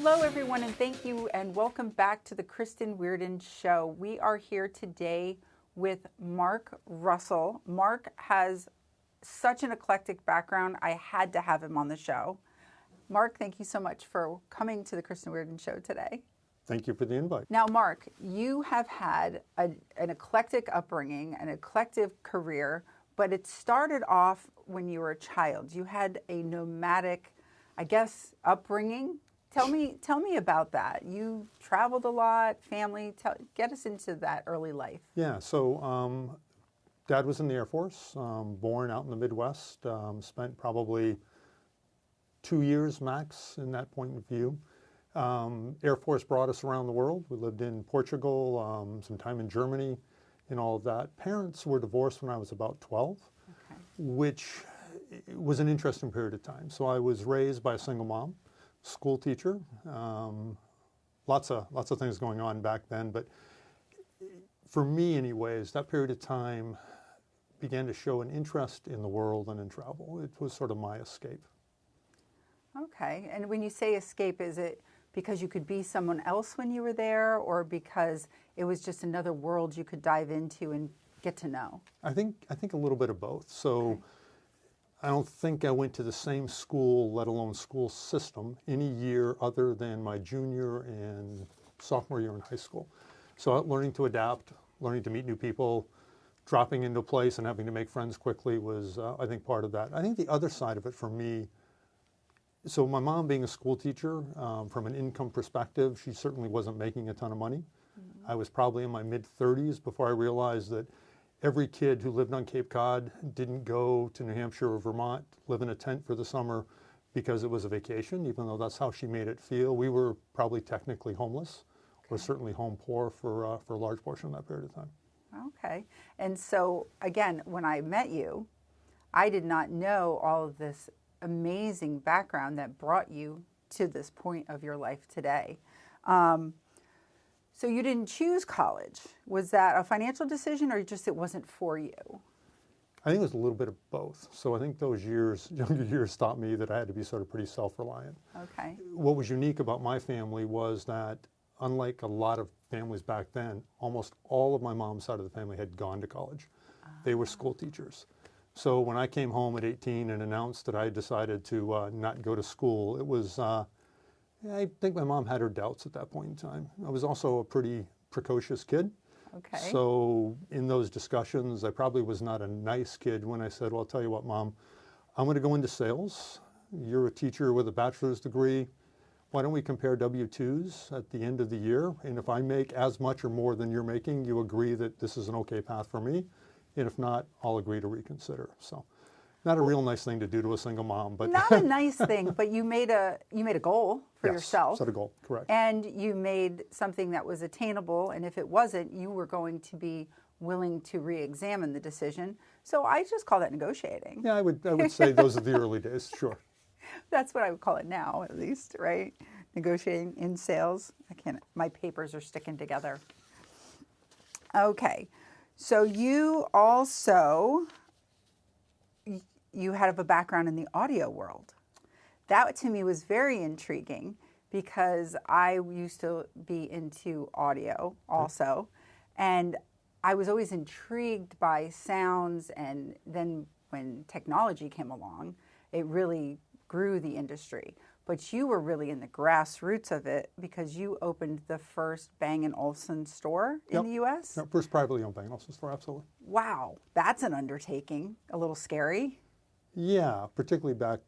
Hello, everyone, and thank you, and welcome back to the Kristen Weardon Show. We are here today with Mark Russell. Mark has such an eclectic background. I had to have him on the show. Mark, thank you so much for coming to the Kristen Weardon Show today. Thank you for the invite. Now, Mark, you have had an eclectic upbringing, an eclectic career, but it started off when you were a child. You had a nomadic, I guess, upbringing. Tell me about that. You traveled a lot, family. Get us into that early life. Yeah, so Dad was in the Air Force, born out in the Midwest, spent probably 2 years max in that point of view. Air Force brought us around the world. We lived in Portugal, some time in Germany, and all of that. Parents were divorced when I was about 12, Okay. which was an interesting period of time. So I was raised by a single mom, school teacher, lots of things going on back then. But for me, anyways, that period of time began to show an interest in the world and in travel. It was sort of my escape. Okay. And when you say escape, is it because you could be someone else when you were there, or because it was just another world you could dive into and get to know? I think a little bit of both. So Okay. I don't think I went to the same school, let alone school system, any year other than my junior and sophomore year in high school. So learning to adapt, learning to meet new people, dropping into a place and having to make friends quickly was, I think, part of that. I think the other side of it for me, so my mom being a school teacher, from an income perspective, she certainly wasn't making a ton of money. Mm-hmm. I was probably in my mid-30s before I realized that every kid who lived on Cape Cod didn't go to New Hampshire or Vermont, live in a tent for the summer because it was a vacation, even though that's how she made it feel. We were probably technically homeless, or certainly home poor for a large portion of that period of time. Okay. And so, again, when I met you, I did not know all of this amazing background that brought you to this point of your life today. So you didn't choose college. Was that a financial decision, or just it wasn't for you? I think it was a little bit of both. So I think those years, younger years, taught me that I had to be sort of pretty self-reliant. Okay. What was unique about my family was that, unlike a lot of families back then, almost all of my mom's side of the family had gone to college. They were school teachers. So when I came home at 18 and announced that I had decided to not go to school, it was, I think my mom had her doubts at that point in time. I was also a pretty precocious kid. Okay. So in those discussions, I probably was not a nice kid when I said, well, I'll tell you what, Mom, I'm going to go into sales. You're a teacher with a bachelor's degree. Why don't we compare W-2s at the end of the year? And if I make as much or more than you're making, you agree that this is an okay path for me. And if not, I'll agree to reconsider. So not a real nice thing to do to a single mom, but not a nice thing, but you made a goal for yes, yourself. Set a goal, correct. And you made something that was attainable, and if it wasn't, you were going to be willing to re-examine the decision. So I just call that negotiating. Yeah, I would say those are the early days, sure. That's what I would call it now, at least, right? Negotiating in sales. My papers are sticking together. Okay, so you also, you have a background in the audio world. That to me was very intriguing because I used to be into audio also. And I was always intrigued by sounds, and then when technology came along, it really grew the industry. But you were really in the grassroots of it because you opened the first Bang & Olufsen store in the U.S.? Yep, first privately owned Bang & Olufsen store, absolutely. Wow, that's an undertaking. A little scary. Yeah, particularly back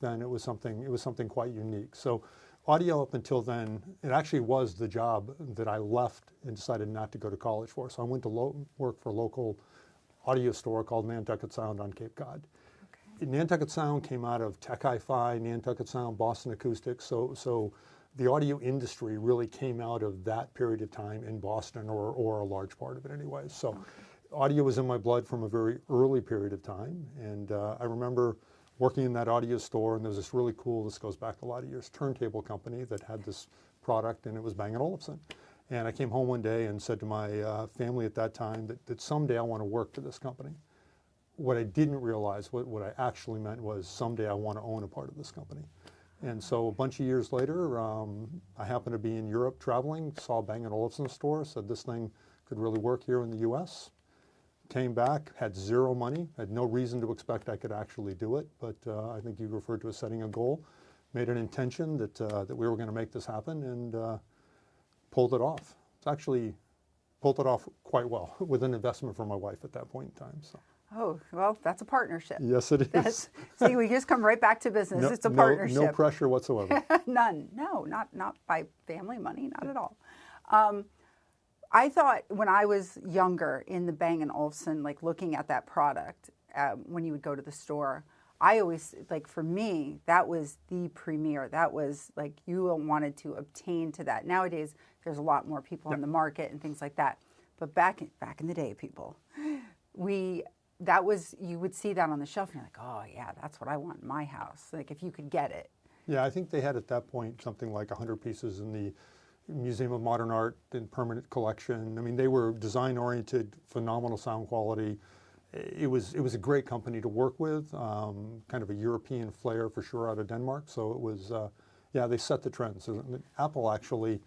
then, it was something quite unique. So audio up until then, it actually was the job that I left and decided not to go to college for. So I went to work for a local audio store called Nantucket Sound on Cape Cod. Okay. Nantucket Sound came out of Tech Hi-Fi, Nantucket Sound, Boston Acoustics. So the audio industry really came out of that period of time in Boston, or a large part of it anyway. So okay. Audio was in my blood from a very early period of time. And I remember working in that audio store, and there was this really cool, this goes back a lot of years, turntable company that had this product, and it was Bang & Olufsen. And I came home one day and said to my family at that time that someday I want to work for this company. What I didn't realize, what I actually meant was someday I want to own a part of this company. And so a bunch of years later, I happened to be in Europe traveling, saw a Bang & Olufsen store, said this thing could really work here in the US. Came back, had zero money, had no reason to expect I could actually do it, but I think you referred to as setting a goal, made an intention that, that we were going to make this happen, and pulled it off. It's actually pulled it off quite well with an investment from my wife at that point in time. So. Oh, well, that's a partnership. Yes, it is. See, we just come right back to business. It's a partnership. No pressure whatsoever. None. No, not by family money, not at all. I thought when I was younger in the Bang & Olufsen, like looking at that product, when you would go to the store, I always, like for me, that was the premier. That was like you wanted to obtain to that. Nowadays, there's a lot more people on the market and things like that. But back in the day, people, you would see that on the shelf and you're like, oh yeah, that's what I want in my house. Like if you could get it. Yeah, I think they had at that point something like 100 pieces in the Museum of Modern Art in permanent collection. I mean, they were design oriented, phenomenal sound quality. It was a great company to work with, kind of a European flair for sure out of Denmark. So it was, yeah, they set the trends. So Apple actually,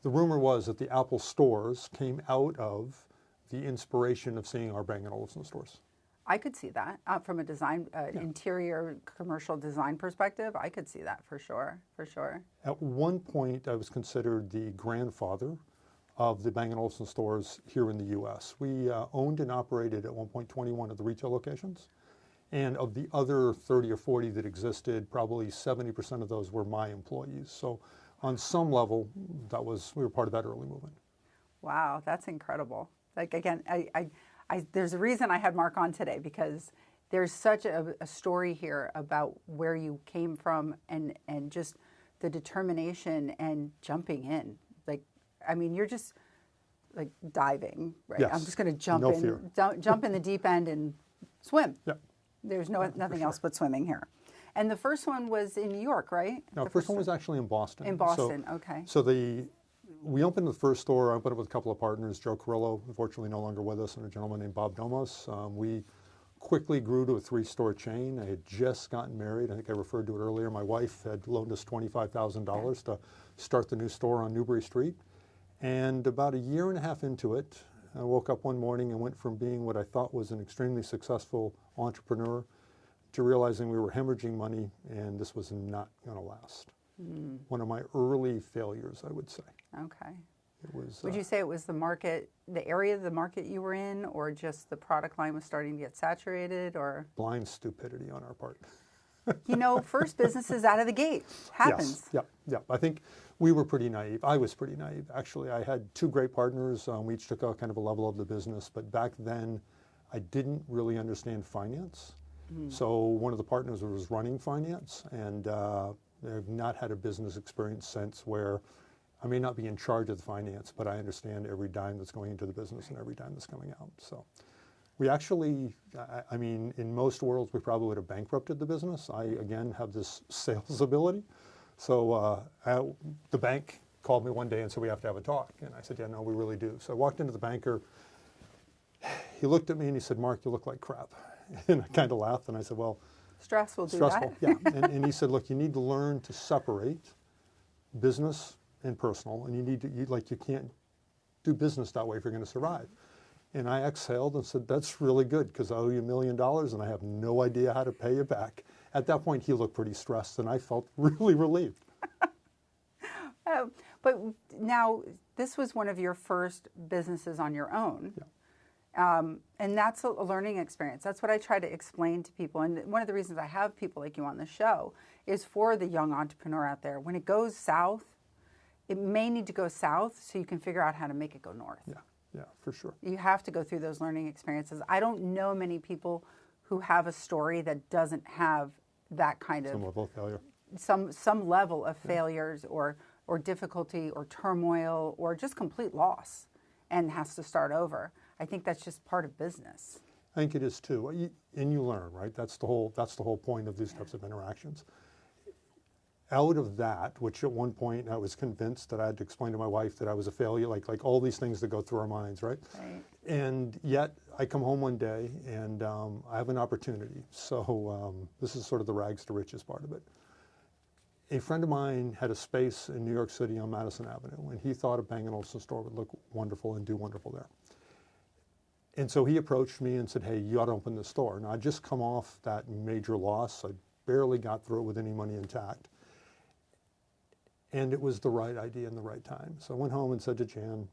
the rumor was that the Apple stores came out of the inspiration of seeing our Bang & Olufsen stores. I could see that from a design, interior commercial design perspective. I could see that for sure, for sure. At one point, I was considered the grandfather of the Bang & Olufsen stores here in the U.S. We owned and operated at one point 21 of the retail locations. And of the other 30 or 40 that existed, probably 70% of those were my employees. So on some level, we were part of that early movement. Wow, that's incredible. Like again, there's a reason I had Mark on today, because there's such a story here about where you came from and just the determination and jumping in. Like, I mean, you're just like diving, right? Yes. I'm just going to jump No in, fear. jump in the deep end and swim. Yep. There's nothing else but swimming here. And the first one was in New York, right? No, the first one was actually in Boston. In Boston, okay. So we opened the first store. I opened it with a couple of partners, Joe Carrillo, unfortunately no longer with us, and a gentleman named Bob Domos. We quickly grew to a 3-store chain. I had just gotten married. I think I referred to it earlier. My wife had loaned us $25,000 to start the new store on Newbury Street. And about a year and a half into it, I woke up one morning and went from being what I thought was an extremely successful entrepreneur to realizing we were hemorrhaging money and this was not going to last. One of my early failures, I would say. Okay. It was, would you say it was the market, the area of the market you were in, or just the product line was starting to get saturated, or? Blind stupidity on our part. You know, first businesses out of the gate. Happens. Yes, yeah. I think we were pretty naive. I was pretty naive, actually. I had 2 great partners. We each took a kind of a level of the business, but back then I didn't really understand finance. So one of the partners was running finance, and I've not had a business experience since where I may not be in charge of the finance, but I understand every dime that's going into the business and every dime that's coming out. So we actually, I mean, in most worlds, we probably would have bankrupted the business. I, again, have this sales ability. So the bank called me one day and said, we have to have a talk. And I said, yeah, no, we really do. So I walked into the banker. He looked at me and he said, Mark, you look like crap. And I kind of laughed and I said, well, stress will do stressful, that. yeah. And he said, look, you need to learn to separate business and personal, and you can't do business that way if you're going to survive. And I exhaled and said, that's really good, because I owe you $1 million and I have no idea how to pay you back. At that point, he looked pretty stressed and I felt really relieved. But now, this was one of your first businesses on your own. Yeah. And that's a learning experience. That's what I try to explain to people. And one of the reasons I have people like you on the show is for the young entrepreneur out there. When it goes south, it may need to go south so you can figure out how to make it go north. Yeah, for sure. You have to go through those learning experiences. I don't know many people who have a story that doesn't have that kind of Some level of failure. Some level of failures or difficulty or turmoil or just complete loss and has to start over. I think that's just part of business. I think it is too, and you learn, right? That's the whole point of these types of interactions. Out of that, which at one point I was convinced that I had to explain to my wife that I was a failure, like all these things that go through our minds, right? And yet I come home one day and I have an opportunity. So this is sort of the rags to riches part of it. A friend of mine had a space in New York City on Madison Avenue, and he thought a Bang & Olufsen store would look wonderful and do wonderful there. And so he approached me and said, hey, you ought to open this store. Now, I'd just come off that major loss. I barely got through it with any money intact. And it was the right idea and the right time. So I went home and said to Jan,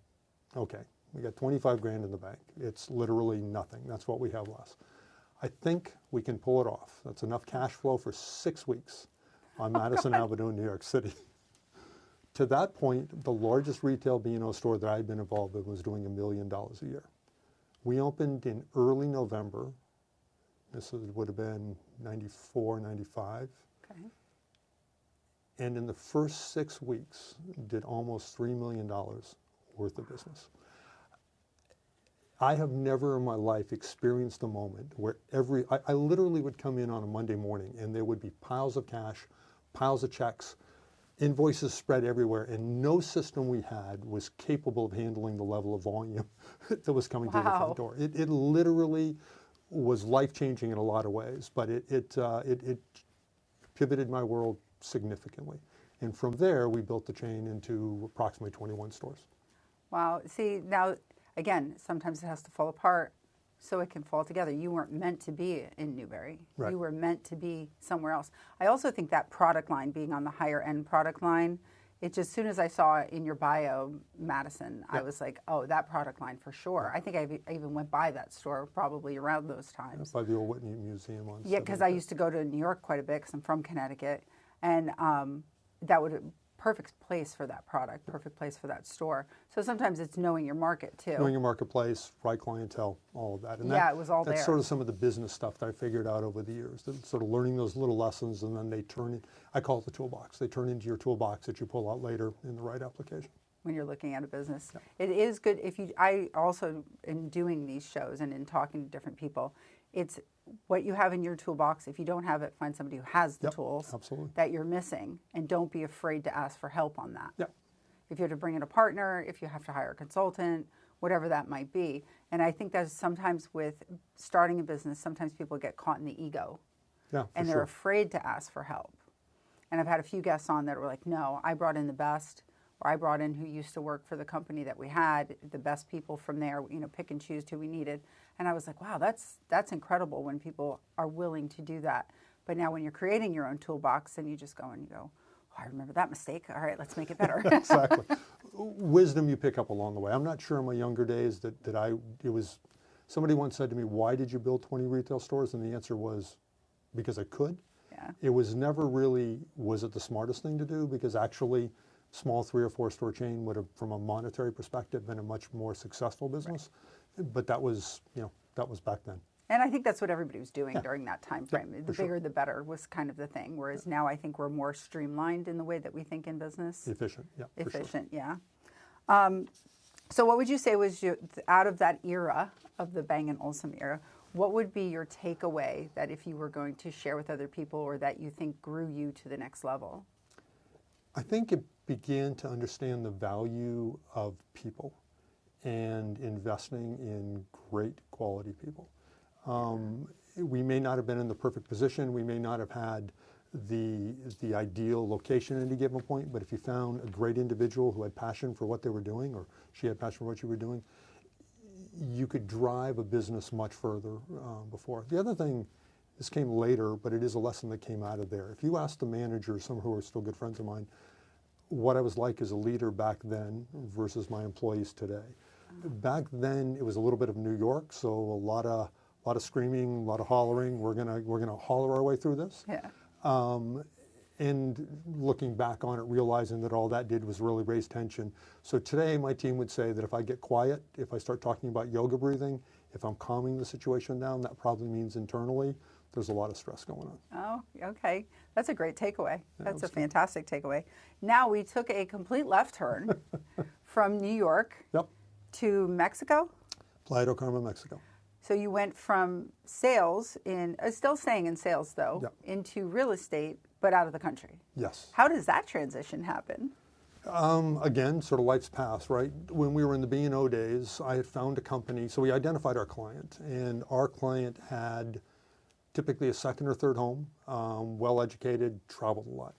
okay, we got 25 grand in the bank. It's literally nothing. That's what we have left. I think we can pull it off. That's enough cash flow for 6 weeks on Madison Avenue in New York City. To that point, the largest retail B&O store that I'd been involved in was doing $1 million a year. We opened in early November. Would have been 94, 95. Okay. And in the first 6 weeks, did almost $3 million worth of business. I have never in my life experienced a moment where I literally would come in on a Monday morning and there would be piles of cash, piles of checks, invoices spread everywhere, and no system we had was capable of handling the level of volume that was coming through the front door. It literally was life-changing in a lot of ways, but it pivoted my world significantly. And from there, we built the chain into approximately 21 stores. Wow. See, now, again, sometimes it has to fall apart so it can fall together. You weren't meant to be in Newbury. Right. You were meant to be somewhere else. I also think that product line, being on the higher end product line, it just, as soon as I saw in your bio, Madison, I was like, oh, that product line for sure. I think I even went by that store probably around those times. By the old Whitney Museum on. Yeah, because I used to go to New York quite a bit because I'm from Connecticut. And that would perfect place for that product, perfect place for that store. So sometimes it's knowing your market too. Knowing your marketplace, right clientele, all of that. And yeah, it was all there. That's sort of some of the business stuff that I figured out over the years. Sort of learning those little lessons, and then they turn it, I call it the toolbox. They turn into your toolbox that you pull out later in the right application. When you're looking at a business. Yeah. It is good if you, I also, in doing these shows and in talking to different people, it's what you have in your toolbox. If you don't have it, find somebody who has the tools absolutely. that you're missing, and don't be afraid to ask for help on that. Yeah. If you have to bring in a partner, if you have to hire a consultant, whatever that might be. And I think that sometimes with starting a business, sometimes people get caught in the ego. Yeah, and they're afraid to ask for help. And I've had a few guests on that were like, no, I brought in the best, or I brought in who used to work for the company that we had, the best people from there, you know, pick and choose who we needed. And I was like, wow, that's incredible when people are willing to do that. But now when you're creating your own toolbox, and you just go and you go, oh, I remember that mistake. All right, let's make it better. Exactly. Wisdom you pick up along the way. I'm not sure in my younger days somebody once said to me, why did you build 20 retail stores? And the answer was, because I could. Yeah. It was never really, was it the smartest thing to do? Because actually, small 3 or 4 store chain would have, from a monetary perspective, been a much more successful business. Right. But that was, that was back then. And I think that's what everybody was doing during that time frame. The bigger, sure. the better was kind of the thing. Whereas now I think we're more streamlined in the way that we think in business. Efficient, yeah. Efficient, yeah. So what would you say was out of that era, of the Bang & Olufsen era, what would be your takeaway that if you were going to share with other people, or that you think grew you to the next level? I think it began to understand the value of people and investing in great quality people. We may not have been in the perfect position. We may not have had the ideal location at any given point, but if you found a great individual who had passion for what they were doing, or she had passion for what you were doing, you could drive a business much further before. The other thing, this came later, but it is a lesson that came out of there. If you ask the manager, some who are still good friends of mine, what I was like as a leader back then versus my employees today. Back then, it was a little bit of New York, so a lot of screaming, a lot of hollering. We're gonna holler our way through this. Yeah. And looking back on it, realizing that all that did was really raise tension. So today, my team would say that if I get quiet, if I start talking about yoga breathing, if I'm calming the situation down, that probably means internally there's a lot of stress going on. Oh, okay. That's a great takeaway. That's a fantastic takeaway. Now we took a complete left turn from New York to Mexico. Playa del Carmen, Mexico. So you went from sales, still staying in sales though, into real estate, but out of the country. Yes. How does that transition happen? Again, sort of life's path, right? When we were in the B&O days, I had found a company, so we identified our client, and our client had typically a second or third home, well-educated, traveled a lot.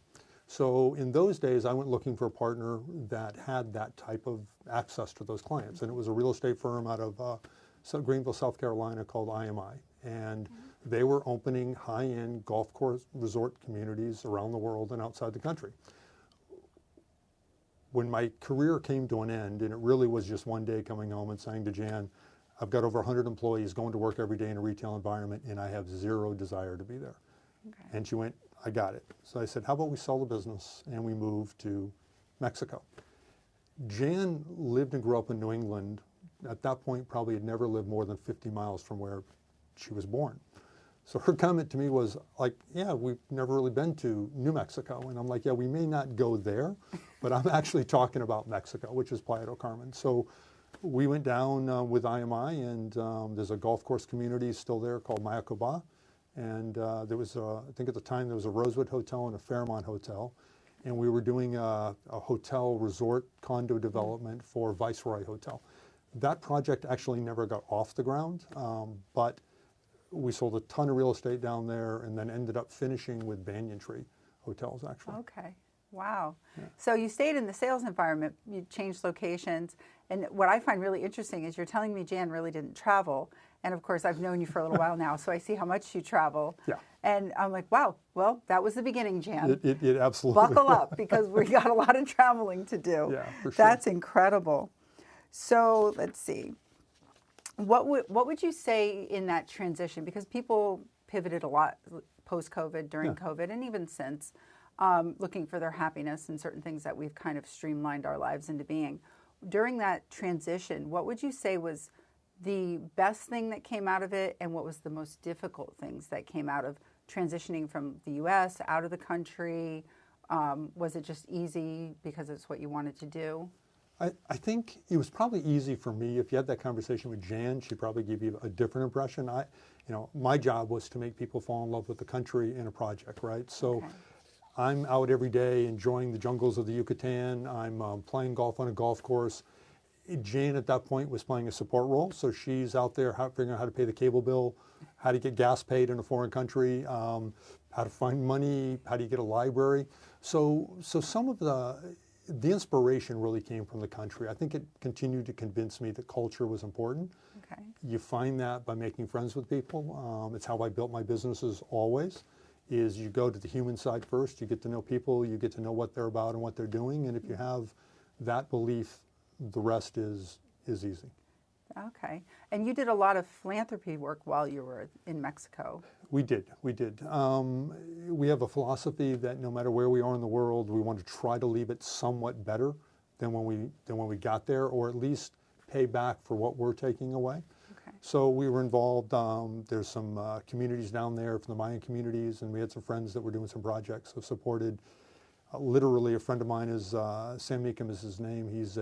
So in those days, I went looking for a partner that had that type of access to those clients. And it was a real estate firm out of Greenville, South Carolina called IMI. And they were opening high-end golf course resort communities around the world and outside the country. When my career came to an end, and it really was just one day coming home and saying to Jan, I've got over 100 employees going to work every day in a retail environment, and I have zero desire to be there. Okay. And she went, I got it. So I said, how about we sell the business and we move to Mexico? Jan lived and grew up in New England. At that point, probably had never lived more than 50 miles from where she was born. So her comment to me was like, yeah, we've never really been to New Mexico. And I'm like, yeah, we may not go there, but I'm actually talking about Mexico, which is Playa del Carmen. So we went down with IMI, and there's a golf course community still there called Mayacoba. And there was, I think at the time, there was a Rosewood Hotel and a Fairmont Hotel. And we were doing a hotel resort condo development for Viceroy Hotel. That project actually never got off the ground, but we sold a ton of real estate down there and then ended up finishing with Banyan Tree Hotels, actually. Okay. Wow. Yeah. So you stayed in the sales environment, you changed locations, and what I find really interesting is you're telling me Jan really didn't travel, and of course I've known you for a little while now, so I see how much you travel. Yeah. And I'm like, wow, well, that was the beginning, Jan. It absolutely. Buckle up, because we got a lot of traveling to do. Yeah, for sure. That's incredible. So let's see. What would you say in that transition? Because people pivoted a lot post-COVID, during COVID, and even since, looking for their happiness and certain things that we've kind of streamlined our lives into being. During that transition, what would you say was the best thing that came out of it, and what was the most difficult things that came out of transitioning from the U.S. out of the country? Was it just easy because it's what you wanted to do? I think it was probably easy for me. If you had that conversation with Jan, she'd probably give you a different impression. My job was to make people fall in love with the country and a project, right? So okay. I'm out every day enjoying the jungles of the Yucatan. I'm playing golf on a golf course. Jan at that point was playing a support role, so she's out there figuring out how to pay the cable bill, how to get gas paid in a foreign country, how to find money, how do you get a library. So some of the inspiration really came from the country. I think it continued to convince me that culture was important. Okay. You find that by making friends with people. It's how I built my businesses always, is you go to the human side first, you get to know people, you get to know what they're about and what they're doing, and if you have that belief, the rest is easy. Okay. And you did a lot of philanthropy work while you were in Mexico. We did. We have a philosophy that no matter where we are in the world, we want to try to leave it somewhat better than when we got there, or at least pay back for what we're taking away. Okay. So we were involved. There's some communities down there from the Mayan communities, and we had some friends that were doing some projects. So supported. Literally, a friend of mine is Sam Meekum is his name. He's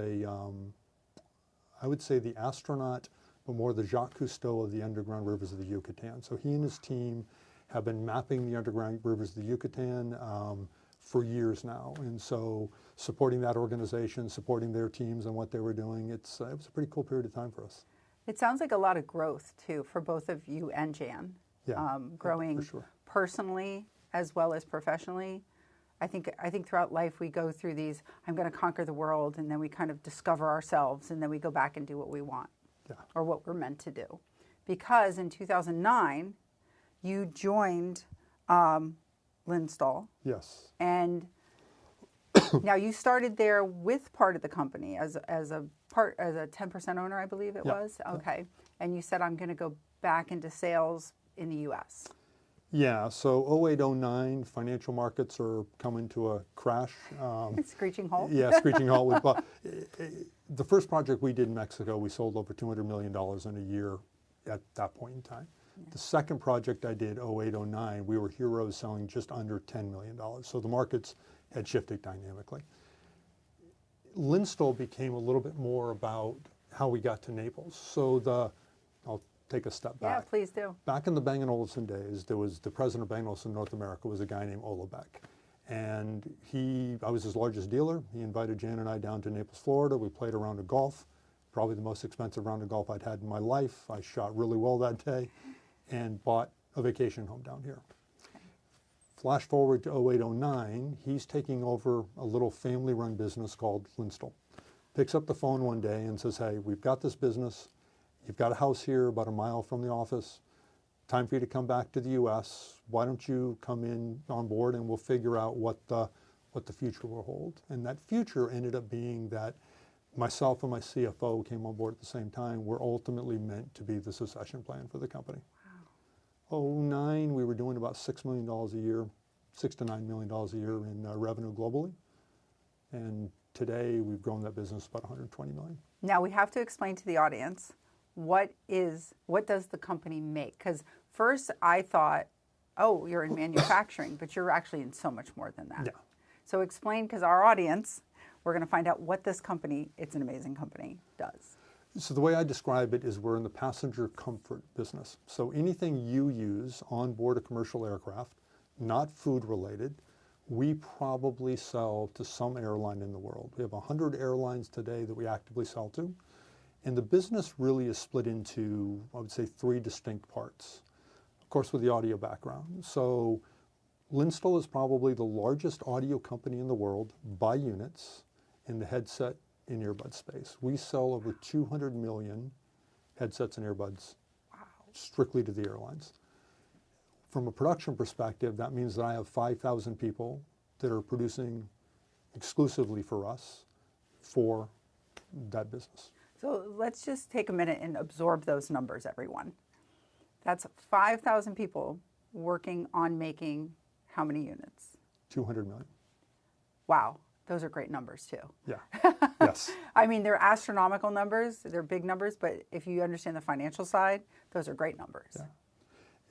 I would say the astronaut, but more the Jacques Cousteau of the underground rivers of the Yucatan. So he and his team have been mapping the underground rivers of the Yucatan for years now. And so supporting that organization, supporting their teams and what they were doing, it was a pretty cool period of time for us. It sounds like a lot of growth, too, for both of you and Jan. Yeah, growing for sure. Personally as well as professionally. I think throughout life we go through these, I'm going to conquer the world, and then we kind of discover ourselves, and then we go back and do what we want, or what we're meant to do. Because in 2009, you joined LINSTOL. Yes. And now you started there with part of the company as a 10% owner, I believe it was. Okay. And you said, I'm going to go back into sales in the U.S. Yeah, so 08, 09, financial markets are coming to a crash. Screeching halt? Yeah, screeching halt. The first project we did in Mexico, we sold over $200 million in a year at that point in time. Yeah. The second project I did, 08, 09, we were heroes selling just under $10 million. So the markets had shifted dynamically. LINSTOL became a little bit more about how we got to Naples. So I'll take a step back. Yeah, please do. Back in the Bang & Olufsen days, there was the president of Bang & Olufsen North America was a guy named Ola Beck. And I was his largest dealer. He invited Jan and I down to Naples, Florida. We played a round of golf, probably the most expensive round of golf I'd had in my life. I shot really well that day and bought a vacation home down here. Flash forward to 08, 09, he's taking over a little family-run business called LINSTOL. Picks up the phone one day and says, hey, we've got this business. You've got a house here about a mile from the office. Time for you to come back to the U.S. Why don't you come in on board and we'll figure out what the future will hold. And that future ended up being that myself and my CFO came on board at the same time. We're ultimately meant to be the succession plan for the company. Wow. 09, we were doing about $6 million a year, $6 to $9 million a year in revenue globally. And today we've grown that business about 120 million. Now we have to explain to the audience what does the company make? Because first I thought, oh, you're in manufacturing, but you're actually in so much more than that. Yeah. So explain, because our audience, we're going to find out what this company, it's an amazing company, does. So the way I describe it is we're in the passenger comfort business. So anything you use on board a commercial aircraft, not food related, we probably sell to some airline in the world. We have 100 airlines today that we actively sell to. And the business really is split into, I would say, 3 distinct parts. Of course, with the audio background. So LINSTOL is probably the largest audio company in the world by units in the headset and earbud space. We sell over 200 million headsets and earbuds strictly to the airlines. From a production perspective, that means that I have 5,000 people that are producing exclusively for us for that business. So let's just take a minute and absorb those numbers, everyone. That's 5,000 people working on making how many units? 200 million. Wow, those are great numbers too. Yeah, yes. I mean, they're astronomical numbers, they're big numbers, but if you understand the financial side, those are great numbers. Yeah.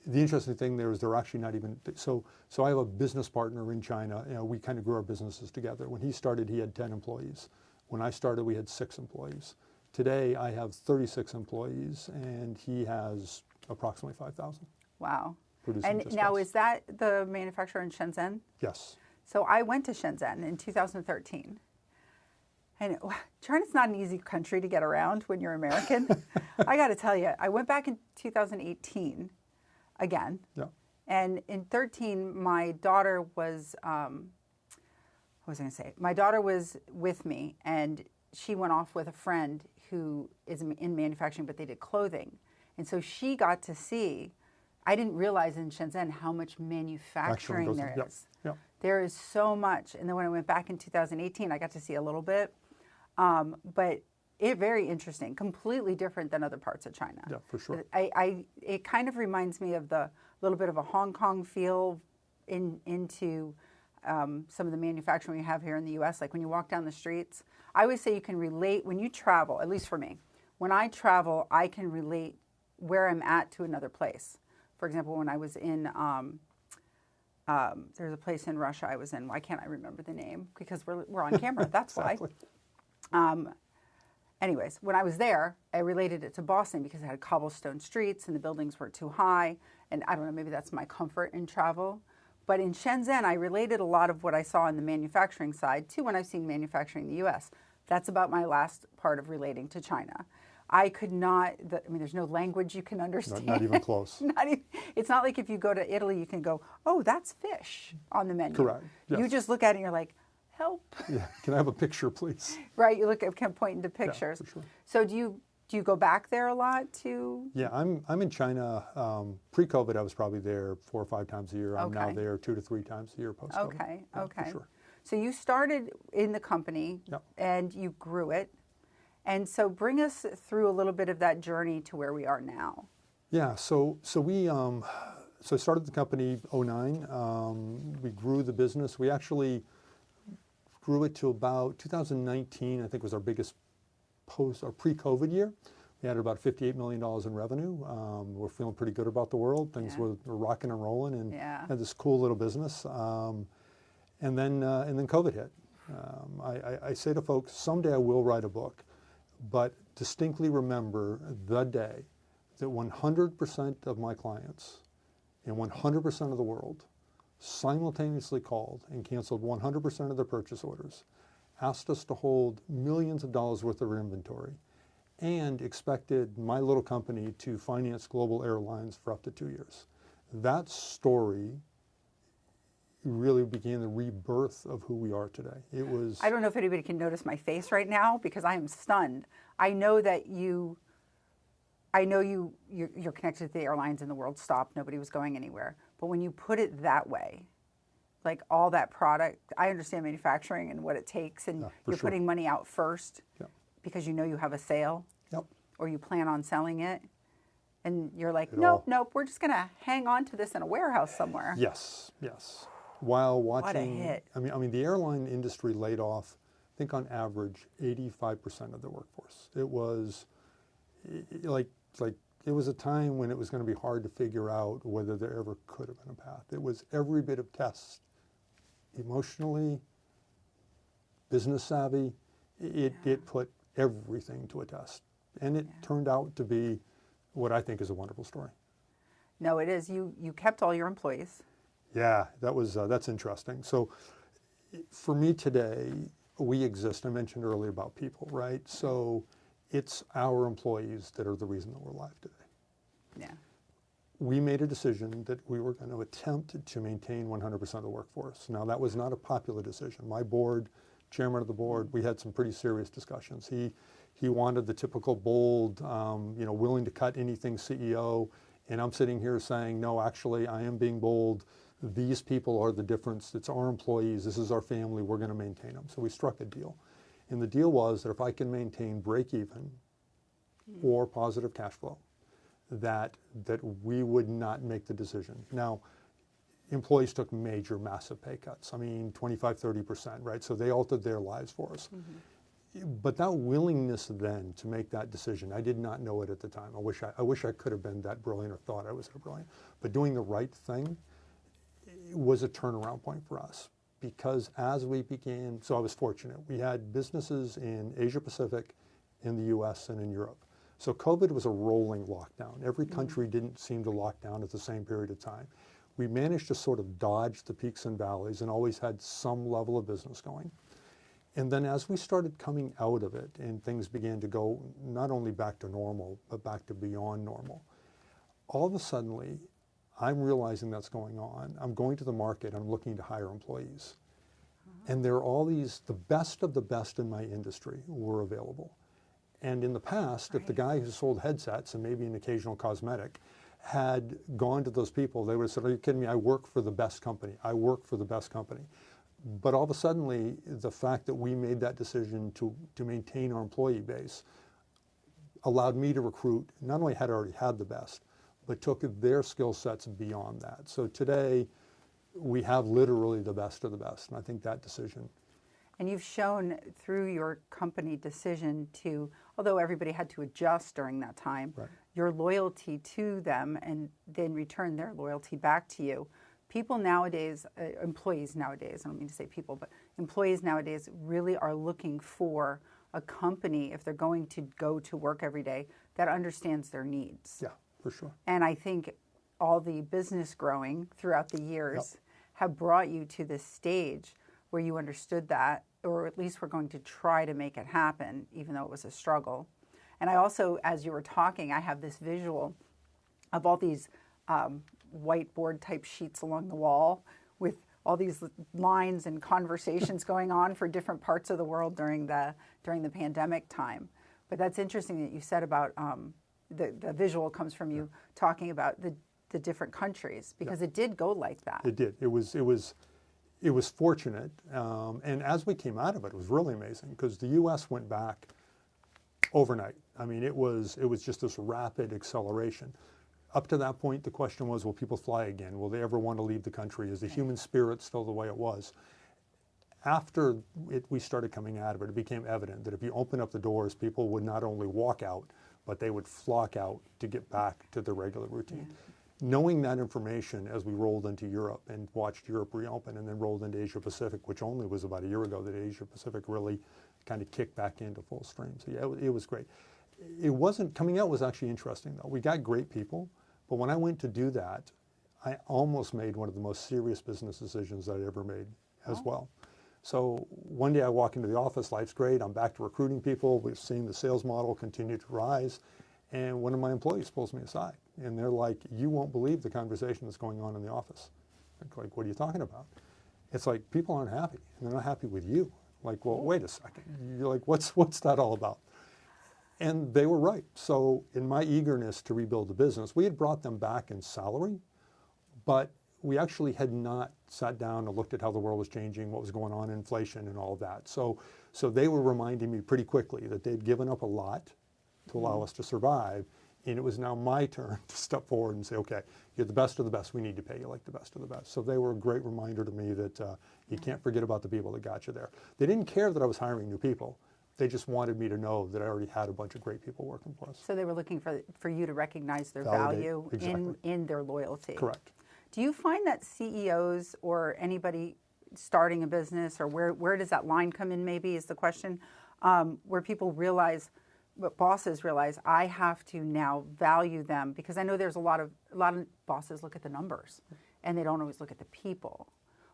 The interesting thing there is they're actually not even, so I have a business partner in China. You know, we kind of grew our businesses together. When he started, he had 10 employees. When I started, we had 6 employees. Today, I have 36 employees, and he has approximately 5,000. Wow. And now, is that the manufacturer in Shenzhen? Yes. So I went to Shenzhen in 2013. And China's not an easy country to get around when you're American. I got to tell you, I went back in 2018 again. Yeah. And in 13, my daughter was, what was I going to say? My daughter was with me, and she went off with a friend who is in manufacturing, but they did clothing. And so she got to see, I didn't realize in Shenzhen how much manufacturing there is. Yep. There is so much. And then when I went back in 2018, I got to see a little bit. But it's very interesting, completely different than other parts of China. Yeah, for sure. It kind of reminds me of the little bit of a Hong Kong feel into some of the manufacturing we have here in the U.S. Like when you walk down the streets, I always say you can relate when you travel, at least for me. When I travel, I can relate where I'm at to another place. For example, when I was in, there's a place in Russia I was in. Why can't I remember the name? Because we're on camera, that's Exactly. why. Anyways, when I was there, I related it to Boston because it had cobblestone streets and the buildings were too high. And I don't know, maybe that's my comfort in travel. But in Shenzhen, I related a lot of what I saw on the manufacturing side to when I've seen manufacturing in the U.S. That's about my last part of relating to China. I could not, I mean, there's no language you can understand. Not even close. It's not like if you go to Italy, you can go, oh, that's fish on the menu. Correct. Yes. You just look at it and you're like, help. Yeah. Can I have a picture, please? Right. You look at, can point into pictures. Yeah, for sure. So do you go back there a lot to? Yeah, I'm in China. Pre-COVID, I was probably there 4 or 5 times a year. I'm now there 2 to 3 times a year post-COVID. Okay. Yeah, okay. for sure. So you started in the company and you grew it. And so bring us through a little bit of that journey to where we are now. Yeah, so I started the company 09. We grew the business. We actually grew it to about 2019, I think was our biggest pre-COVID year. We had about $58 million in revenue. We're feeling pretty good about the world. Things were rocking and rolling and had this cool little business. And then COVID hit. I say to folks, someday I will write a book. But distinctly remember the day that 100% of my clients in 100% of the world simultaneously called and canceled 100% of their purchase orders, asked us to hold millions of dollars worth of inventory, and expected my little company to finance global airlines for up to 2 years. That story really began the rebirth of who we are today. It was. I don't know if anybody can notice my face right now because I am stunned. I know that you're connected to the airlines and the world stopped. Nobody was going anywhere. But when you put it that way, like all that product, I understand manufacturing and what it takes, and you're sure. putting money out first Yep. because you know you have a sale Yep. or you plan on selling it. And you're like, nope, we're just going to hang on to this in a warehouse somewhere. Yes, yes. While watching, What a hit. I mean, the airline industry laid off, I think on average, 85% of the workforce. It was like it was a time when it was going to be hard to figure out whether there ever could have been a path. It was every bit of test, emotionally, business savvy. It put everything to a test, and it turned out to be what I think is a wonderful story. No, it is. You kept all your employees. Yeah, that's interesting. So for me today, we exist. I mentioned earlier about people, right? So it's our employees that are the reason that we're alive today. Yeah. We made a decision that we were going to attempt to maintain 100% of the workforce. Now, that was not a popular decision. My board, chairman of the board, we had some pretty serious discussions. He wanted the typical bold, willing to cut anything CEO, and I'm sitting here saying, no, actually, I am being bold. These people are the difference. It's our employees. This is our family. We're going to maintain them. So we struck a deal. And the deal was that if I can maintain break even or positive cash flow, that we would not make the decision. Now, employees took major, massive pay cuts. I mean, 25, 30%, right? So they altered their lives for us. But that willingness then to make that decision, I did not know it at the time. I wish I could have been that brilliant or thought I was that brilliant. But doing the right thing was a turnaround point for us, because as we began, so I was fortunate. We had businesses in Asia Pacific, in the US, and in Europe. So COVID was a rolling lockdown. Every country didn't seem to lock down at the same period of time. We managed to sort of dodge the peaks and valleys and always had some level of business going. And then as we started coming out of it and things began to go not only back to normal, but back to beyond normal, all of a sudden, I'm realizing that's going on. I'm going to the market, I'm looking to hire employees. And there are all these, the best of the best in my industry were available. And in the past, if the guy who sold headsets and maybe an occasional cosmetic had gone to those people, they would have said, are you kidding me? I work for the best company. I work for the best company. But all of a sudden, the fact that we made that decision to maintain our employee base allowed me to recruit, not only had already had the best, but took their skill sets beyond that. So today, we have literally the best of the best. And I think that decision. And you've shown through your company decision to, although everybody had to adjust during that time, your loyalty to them and then return their loyalty back to you. People nowadays, employees nowadays, I don't mean to say people, but employees nowadays really are looking for a company, if they're going to go to work every day, that understands their needs. Yeah, for sure. And I think all the business growing throughout the years have brought you to this stage where you understood that, or at least we're going to try to make it happen, even though it was a struggle. And I also, as you were talking, I have this visual of all these whiteboard type sheets along the wall with all these lines and conversations going on for different parts of the world during the pandemic time. But that's interesting that you said about the visual comes from you talking about the different countries, because it did go like that. It did. It was fortunate, and as we came out of it was really amazing, because the U.S. went back overnight. I mean, it was just this rapid acceleration. Up to that point, the question was, will people fly again? Will they ever want to leave the country? Is the human spirit still the way it was? After we started coming out of it, it became evident that if you open up the doors, people would not only walk out, but they would flock out to get back to their regular routine. Knowing that information as we rolled into Europe and watched Europe reopen, and then rolled into Asia Pacific, which only was about a year ago that Asia Pacific really kind of kicked back into full stream. So yeah, it was great. It wasn't, coming out was actually interesting though. We got great people, but when I went to do that, I almost made one of the most serious business decisions that I ever made as well. So one day I walk into the office, life's great, I'm back to recruiting people, we've seen the sales model continue to rise, and one of my employees pulls me aside, and they're like, you won't believe the conversation that's going on in the office. I'm like, what are you talking about? it's like people aren't happy, and they're not happy with you. Like, well, wait a second. You're like, what's that all about? And they were right. So in my eagerness to rebuild the business, we had brought them back in salary, but we actually had not sat down and looked at how the world was changing, what was going on in inflation and all of that. So they were reminding me pretty quickly that they'd given up a lot to allow us to survive, and it was now my turn to step forward and say, okay, you're the best of the best. We need to pay you like the best of the best. So they were a great reminder to me that you can't forget about the people that got you there. They didn't care that I was hiring new people. They just wanted me to know that I already had a bunch of great people working for us. So they were looking for you to recognize their Validate, value exactly. in their loyalty. Correct. Do you find that CEOs or anybody starting a business, or where does that line come in, maybe, is the question, where people realize, but bosses realize, I have to now value them? Because I know there's a lot of bosses look at the numbers and they don't always look at the people.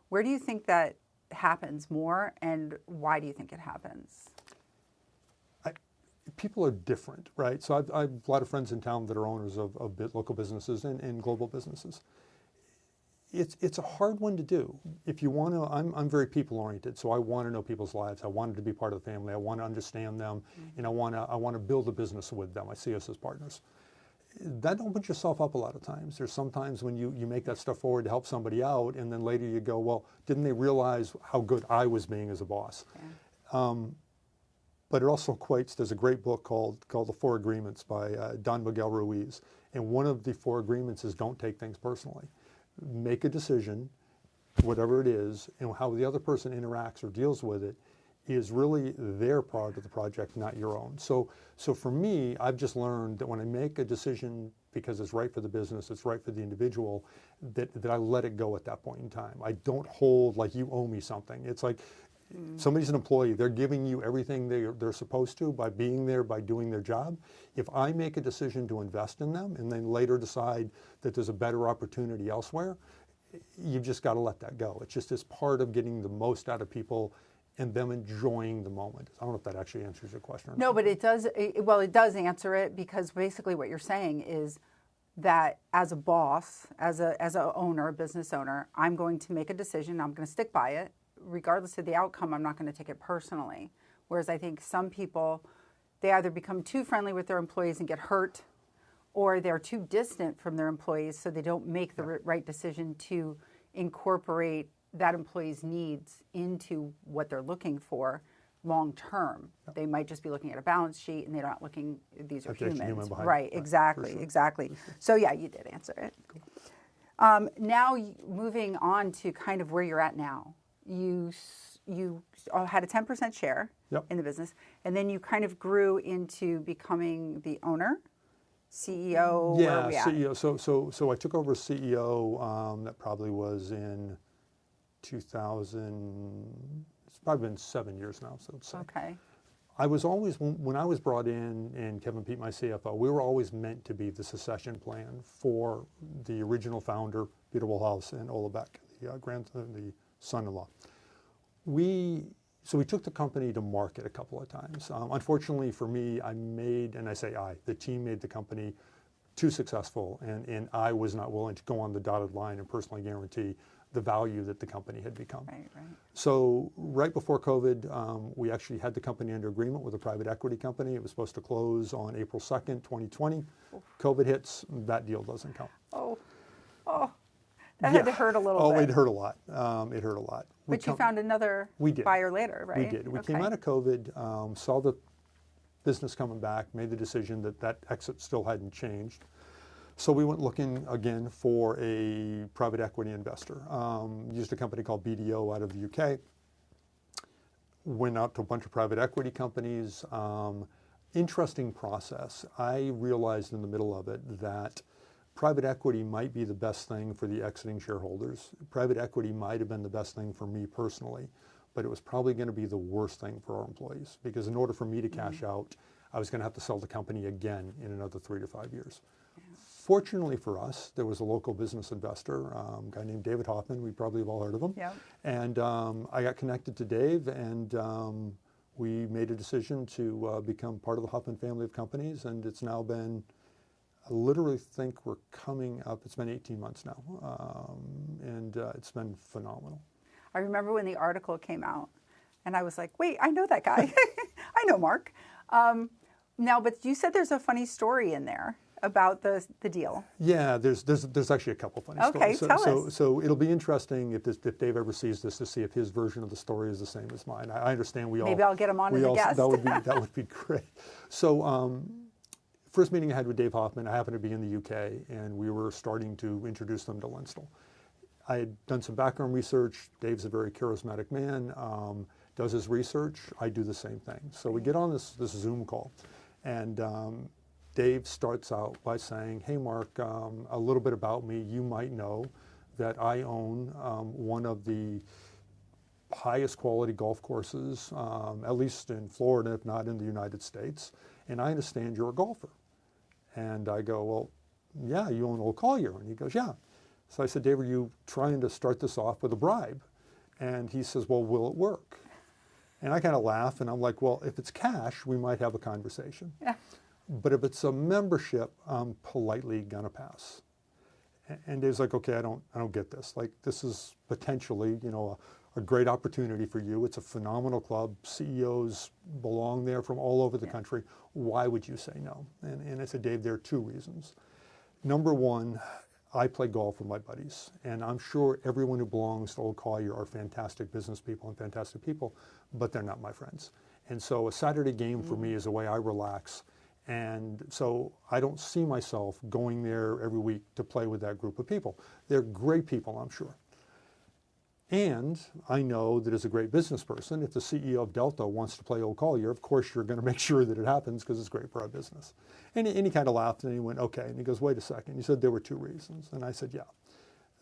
Where do you think that happens more, and why do you think it happens? People are different, right? So I've a lot of friends in town that are owners of local businesses and global businesses. It's a hard one to do. If you want to, I'm very people oriented, so I want to know people's lives. I want to be part of the family. I want to understand them, and I want to build a business with them. I see us as partners. That opens yourself up a lot of times. There's sometimes when you make that stuff forward to help somebody out, and then later you go, well, didn't they realize how good I was being as a boss? Yeah. But it also equates, there's a great book called The Four Agreements by Don Miguel Ruiz. And one of the four agreements is don't take things personally. Make a decision, whatever it is, and how the other person interacts or deals with it is really their part of the project, not your own. So for me, I've just learned that when I make a decision because it's right for the business, it's right for the individual, that I let it go at that point in time. I don't hold like you owe me something. It's like, somebody's an employee, they're giving you everything they're supposed to by being there, by doing their job. If I make a decision to invest in them and then later decide that there's a better opportunity elsewhere, you've just got to let that go. It's just as part of getting the most out of people and them enjoying the moment. I don't know if that actually answers your question or not. No, but it does, well, it does answer it, because basically what you're saying is that as a boss, as a owner, a business owner, I'm going to make a decision, I'm going to stick by it. Regardless of the outcome, I'm not going to take it personally. Whereas I think some people, they either become too friendly with their employees and get hurt, or they're too distant from their employees, so they don't make the right decision to incorporate that employee's needs into what they're looking for long term. They might just be looking at a balance sheet and they're not looking, these are humans. Right, exactly, sure. Exactly. So yeah, you did answer it. Now moving on to kind of where you're at now. You had a 10% share in the business, and then you kind of grew into becoming the owner, CEO. Yeah, CEO. So I took over as CEO. That probably was in 2000. It's probably been 7 years now. So let's say. Okay. I was always, when I was brought in, and Kevin Pete, my CFO, we were always meant to be the succession plan for the original founder, Peter Wohlhaus, and Ola Beck, the son-in-law. So we took the company to market a couple of times. Unfortunately for me, the team made the company too successful, and I was not willing to go on the dotted line and personally guarantee the value that the company had become. Right. So right before COVID, we actually had the company under agreement with a private equity company. It was supposed to close on April 2nd, 2020. COVID hits, that deal doesn't come. That had to hurt a little bit. Oh, it hurt a lot. It hurt a lot. But you found another buyer later, right? We did. We came out of COVID, saw the business coming back, made the decision that exit still hadn't changed. So we went looking again for a private equity investor. Used a company called BDO out of the UK. Went out to a bunch of private equity companies. Interesting process. I realized in the middle of it that private equity might be the best thing for the exiting shareholders. Private equity might have been the best thing for me personally, but it was probably going to be the worst thing for our employees, because in order for me to cash out, I was going to have to sell the company again in another 3 to 5 years. Yeah. Fortunately for us, there was a local business investor, a guy named David Hoffman. We probably have all heard of him. Yep. And I got connected to Dave, and we made a decision to become part of the Hoffman family of companies, and it's now been, I literally think we're coming up, it's been 18 months now, and it's been phenomenal. I remember when the article came out, and I was like, wait, I know that guy. I know Mark. Now, but you said there's a funny story in there about the deal. Yeah, there's actually a couple funny Okay, stories. tell us. So it'll be interesting if Dave ever sees this to see if his version of the story is the same as mine. I understand Maybe I'll get him on as a guest. That would be great. So first meeting I had with Dave Hoffman, I happened to be in the UK, and we were starting to introduce them to LINSTOL. I had done some background research. Dave's a very charismatic man, does his research. I do the same thing. So we get on this Zoom call, and Dave starts out by saying, hey, Mark, a little bit about me. You might know that I own one of the highest quality golf courses, at least in Florida, if not in the United States. And I understand you're a golfer. And I go, well, yeah, you own Old Collier. And he goes, yeah. So I said, Dave, are you trying to start this off with a bribe? And he says, well, will it work? And I kind of laugh, and I'm like, well, if it's cash, we might have a conversation. Yeah. But if it's a membership, I'm politely gonna pass. And Dave's like, okay, I don't get this. Like, this is potentially, a great opportunity for you. It's a phenomenal club. CEOs belong there from all over the country. Why would you say no? And I said, Dave, there are two reasons. Number one, I play golf with my buddies, and I'm sure everyone who belongs to Old Collier are fantastic business people and fantastic people, but they're not my friends. And so a Saturday game for me is a way I relax. And so I don't see myself going there every week to play with that group of people. They're great people, I'm sure. And I know that as a great business person, if the CEO of Delta wants to play Old Collier, of course you're going to make sure that it happens because it's great for our business. And he kind of laughed, and he went, okay. And he goes, wait a second. He said there were two reasons. And I said, yeah.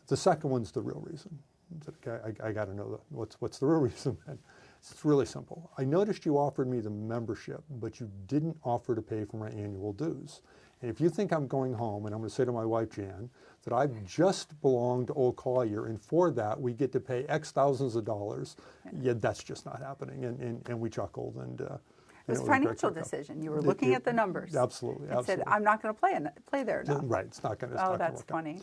The second one's the real reason. I said, okay, I got to know what's the real reason. And it's really simple. I noticed you offered me the membership, but you didn't offer to pay for my annual dues. And if you think I'm going home and I'm going to say to my wife, Jan, that I've just belonged to Old Collier, and for that we get to pay X thousands of dollars, that's just not happening. And we chuckled. And it was a financial decision. You were looking at the numbers. Absolutely. And said, I'm not going to play there now. Right. It's not going to. Oh, that's funny.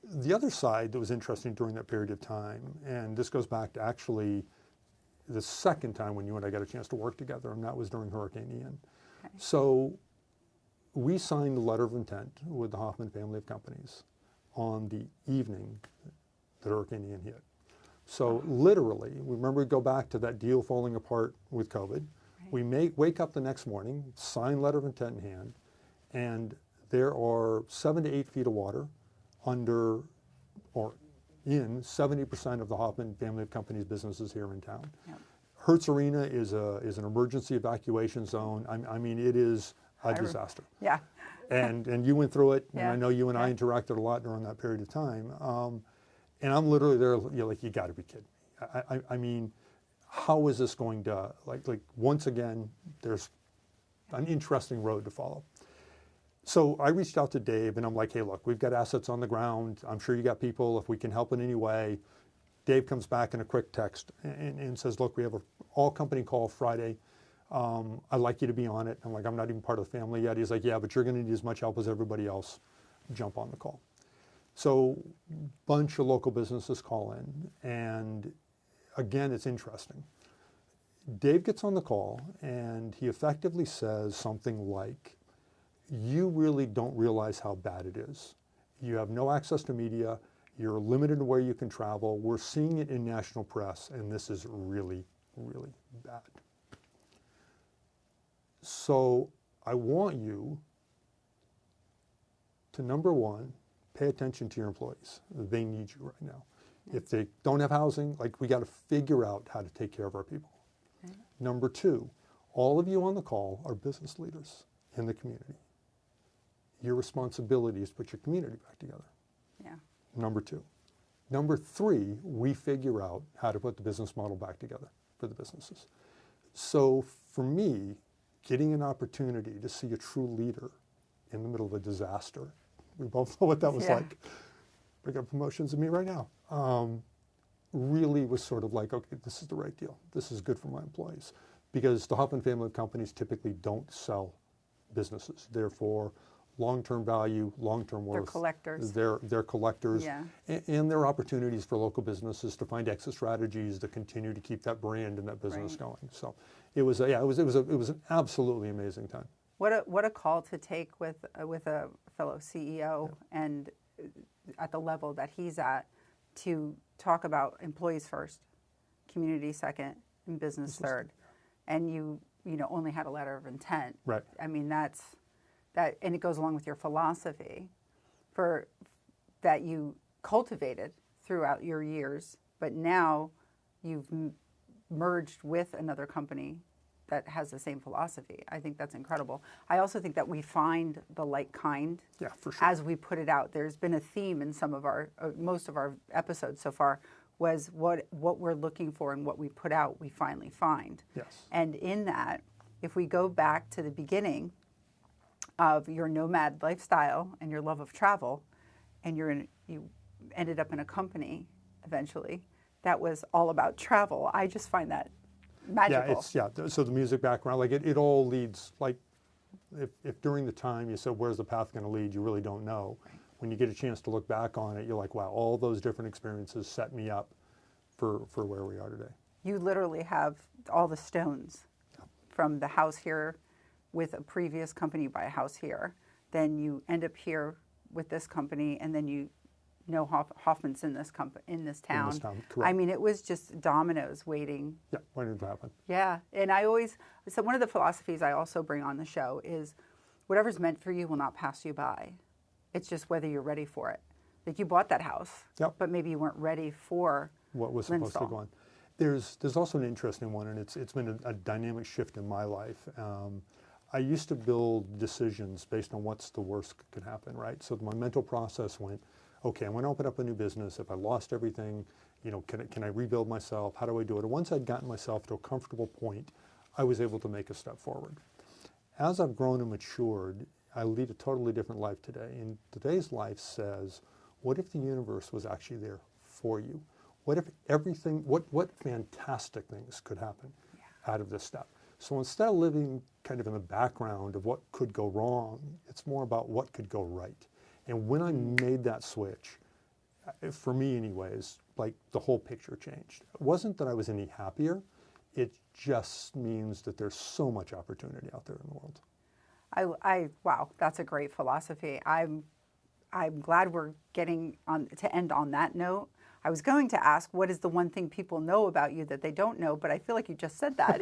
The other side that was interesting during that period of time, and this goes back to actually the second time when you and I got a chance to work together, and that was during Hurricane Ian. Okay. So we signed a letter of intent with the Hoffman family of companies on the evening that Hurricane Ian hit. So literally, remember, we go back to that deal falling apart with COVID. Right. We wake up the next morning, sign letter of intent in hand, and there are 7 to 8 feet of water under or in 70% of the Hoffman family of companies businesses here in town. Yep. Hertz Arena is an emergency evacuation zone. I mean, it is a disaster. Yeah. And you went through it, and I know you and I interacted a lot during that period of time. And I'm literally there, like, you got to be kidding me. I mean, how is this going to, like once again, there's an interesting road to follow. So I reached out to Dave, and I'm like, hey, look, we've got assets on the ground. I'm sure you got people. If we can help in any way. Dave comes back in a quick text and says, look, we have an all-company call Friday. I'd like you to be on it. I'm like, I'm not even part of the family yet. He's like, yeah, but you're going to need as much help as everybody else. Jump on the call. So a bunch of local businesses call in. And again, it's interesting. Dave gets on the call, and he effectively says something like, you really don't realize how bad it is. You have no access to media. You're limited to where you can travel. We're seeing it in national press, and this is really, really bad. So I want you to, number one, pay attention to your employees. They need you right now. If they don't have housing, like, we got to figure out how to take care of our people. Okay. Number two, all of you on the call are business leaders in the community. Your responsibility is to put your community back together. Yeah. Number two. Number three, we figure out how to put the business model back together for the businesses. So for me, getting an opportunity to see a true leader in the middle of a disaster, we both know what that was like. Bring up promotions of me right now. Really was sort of like, okay, this is the right deal. This is good for my employees. Because the Hoffman family of companies typically don't sell businesses. Therefore, long-term value, long-term worth. They're collectors. They're collectors. Yeah. And there are opportunities for local businesses to find exit strategies to continue to keep that brand and that business Right. going. So it was an absolutely amazing time. What a call to take with a fellow CEO and at the level that he's at, to talk about employees first, community second, and business third. And you only had a letter of intent. Right. I mean, that, and it goes along with your philosophy that you cultivated throughout your years, but now you've merged with another company that has the same philosophy. I think that's incredible. I also think that we find the like kind For sure. as we put it out. There's been a theme in some of our, most of our episodes so far, was what we're looking for and what we put out, we finally find. Yes. And in that, if we go back to the beginning of your nomad lifestyle and your love of travel, and you ended up in a company eventually that was all about travel, I just find that magical. So the music background, like it all leads, like if during the time you said, where's the path going to lead, you really don't know. Right. When you get a chance to look back on it, you're like, wow, all those different experiences set me up for where we are today. You literally have all the stones from the house here with a previous company, you buy a house here, then you end up here with this company, and then you know Hoffman's in this town. In this town, correct. I mean, it was just dominoes waiting. Yeah, waiting to happen. Yeah, and so one of the philosophies I also bring on the show is whatever's meant for you will not pass you by. It's just whether you're ready for it. Like, you bought that house, but maybe you weren't ready for what was supposed to LINSTOL. go on. There's also an interesting one, and it's been a dynamic shift in my life. I used to build decisions based on what's the worst could happen, right? So my mental process went, okay, I'm going to open up a new business. If I lost everything, can I rebuild myself? How do I do it? And once I'd gotten myself to a comfortable point, I was able to make a step forward. As I've grown and matured, I lead a totally different life today. And today's life says, what if the universe was actually there for you? What if everything, what fantastic things could happen out of this step? So instead of living kind of in the background of what could go wrong, it's more about what could go right. And when I made that switch, for me anyways, like the whole picture changed. It wasn't that I was any happier, it just means that there's so much opportunity out there in the world. Wow, that's a great philosophy. I'm glad we're getting to end on that note. I was going to ask, what is the one thing people know about you that they don't know? But I feel like you just said that.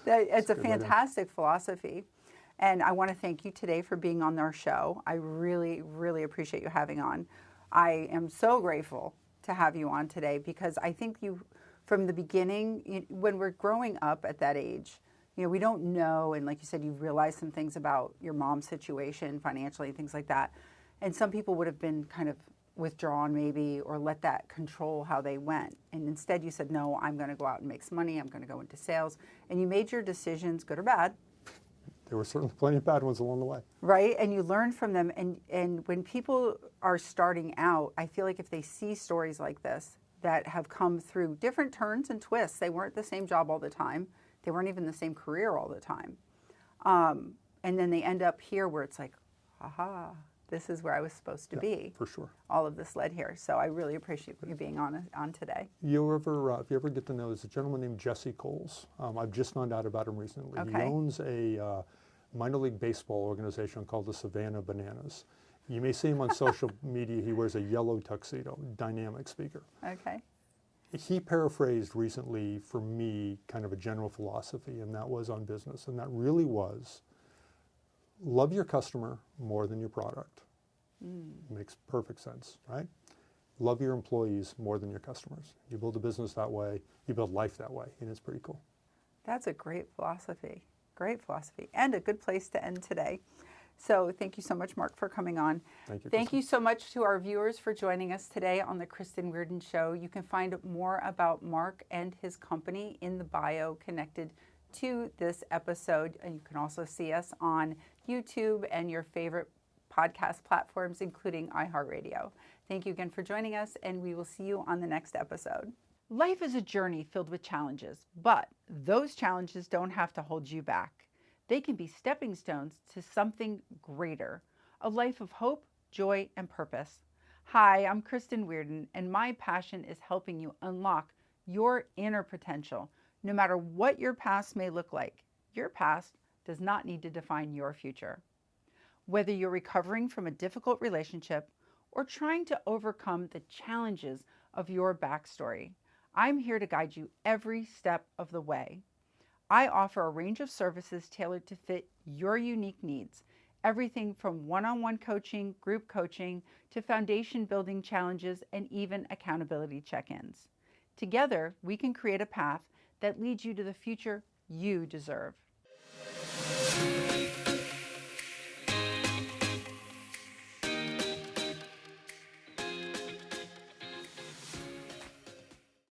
It's a fantastic philosophy. And I want to thank you today for being on our show. I really, really appreciate you having on. I am so grateful to have you on today, because I think you, from the beginning, when we're growing up at that age, we don't know. And like you said, you realized some things about your mom's situation financially and things like that. And some people would have been kind of withdrawn maybe, or let that control how they went. And instead you said, no, I'm going to go out and make some money. I'm going to go into sales. And you made your decisions, good or bad. There were certainly plenty of bad ones along the way. Right, and you learn from them. And when people are starting out, I feel like if they see stories like this that have come through different turns and twists, they weren't the same job all the time. They weren't even the same career all the time. And then they end up here where it's like, aha, this is where I was supposed to be. For sure. All of this led here. So I really appreciate you being on today. If you ever get to know, there's a gentleman named Jesse Coles. I've just found out about him recently. Okay. He owns a minor league baseball organization called the Savannah Bananas. You may see him on social media. He wears a yellow tuxedo, dynamic speaker. Okay. He paraphrased recently for me kind of a general philosophy, and that was on business. And that really was, love your customer more than your product. Makes perfect sense, right? Love your employees more than your customers. You build a business that way, you build life that way, and it's pretty cool. That's a great philosophy. Great philosophy. And a good place to end today. So thank you so much, Mark, for coming on. Thank you. Thank you so much to our viewers for joining us today on the Kristen Weardon Show. You can find more about Mark and his company in the bio connected to this episode. And you can also see us on YouTube and your favorite podcast platforms, including iHeartRadio. Thank you again for joining us, and we will see you on the next episode. Life is a journey filled with challenges, but those challenges don't have to hold you back. They can be stepping stones to something greater, a life of hope, joy, and purpose. Hi, I'm Kristen Weardon, and my passion is helping you unlock your inner potential, no matter what your past may look like. Your past does not need to define your future. Whether you're recovering from a difficult relationship or trying to overcome the challenges of your backstory, I'm here to guide you every step of the way. I offer a range of services tailored to fit your unique needs, everything from one-on-one coaching, group coaching, to foundation building challenges, and even accountability check-ins. Together, we can create a path that leads you to the future you deserve.